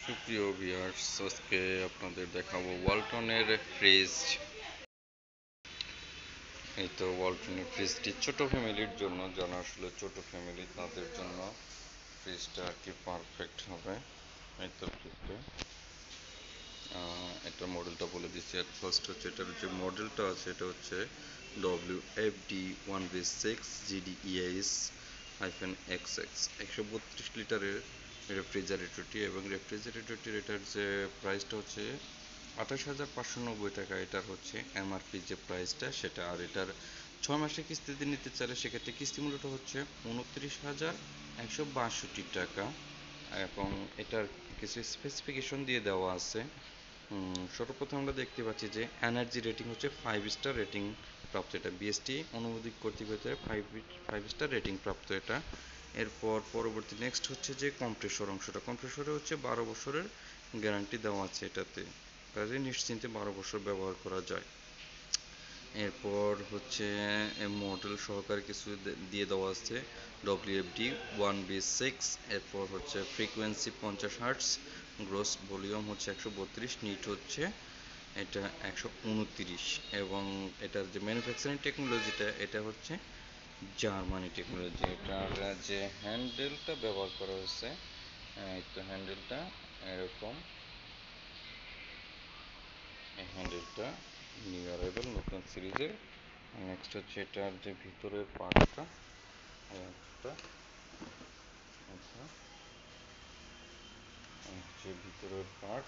সুপ্রিয় ভিউয়ার্স, আজকে আপনাদের দেখাবো ওয়ালটনের ফ্রিজ। এই তো ওয়ালটনের ফ্রিজটি ছোট ফ্যামিলির জন্য, যারা আসলে ছোট ফ্যামিলি তাদের জন্য ফ্রিজটা আর কি পারফেক্ট হবে। এই তো ফ্রিজটা, এটা মডেলটা বলে দিচ্ছি। এট ফার্স্ট হচ্ছে এটার যে মডেলটা আছে এটা হচ্ছে WFD1V6GDEIS-XX 132 লিটারের রেফ্রিজারেটরটি, এবং রেফ্রিজারেটরটির এটার যে প্রাইসটা হচ্ছে 28,590 টাকা। এটার হচ্ছে এমআরপি যে প্রাইসটা সেটা। আর এটার 6 মাসে কিস্তিতে নিতে চাইলে সেক্ষেত্রে কিস্তি মূল্যটা হচ্ছে 29,162 টাকা, এবং এটার কিছু স্পেসিফিকেশন দিয়ে দেওয়া আছে। সর্বপ্রথম আমরা দেখতে পাচ্ছি যে এনার্জি রেটিং হচ্ছে 5 স্টার রেটিং প্রাপ্ত, এটা বিএসটি অনুমোদিত কর্তৃপক্ষের 5 স্টার রেটিং প্রাপ্ত এটা। এরপর পরবর্তী নেক্সট হচ্ছে যে কম্প্রেসর অংশটা, কম্প্রেসরে হচ্ছে 12 বছরের গ্যারান্টি দেওয়া আছে এটাতে, কাজে নিশ্চিন্তে 12 বছর ব্যবহার করা যায়। এরপর হচ্ছে মডেল সহকারে কিছু দিয়ে দেওয়া আছে, WFD1V6। এরপর হচ্ছে ফ্রিকোয়েন্সি 50 হার্টস, গ্রোস ভলিউম হচ্ছে 132, নিট হচ্ছে এটা 129, এবং এটার যে ম্যানুফ্যাকচারিং টেকনোলজিটা এটা হচ্ছে জার্মানি টেকনোলজি। এটার যে হ্যান্ডেলটা ব্যবহার করা হয়েছে, এই তো হ্যান্ডেলটা এরকম, এই হ্যান্ডেলটা নিউ অ্যারাইভেল নতুন সিরিজের। নেক্সট হচ্ছে এটার যে ভিতরের পার্টটা, একটা হচ্ছে ভিতরের পার্ট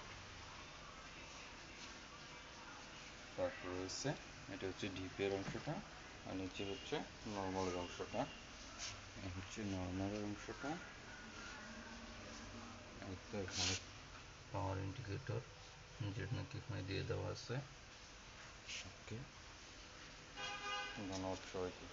রয়েছে। এটা হচ্ছে ডিপের অংশটা, আর নিচে হচ্ছে নর্মালের অংশটা। হচ্ছে নর্মালের অংশটা, একটা এখানে পাওয়ার ইন্ডিকেটর যেটা নাকি এখানে দিয়ে দেওয়া আছে। ওকে, ধন্যবাদ সবাইকে।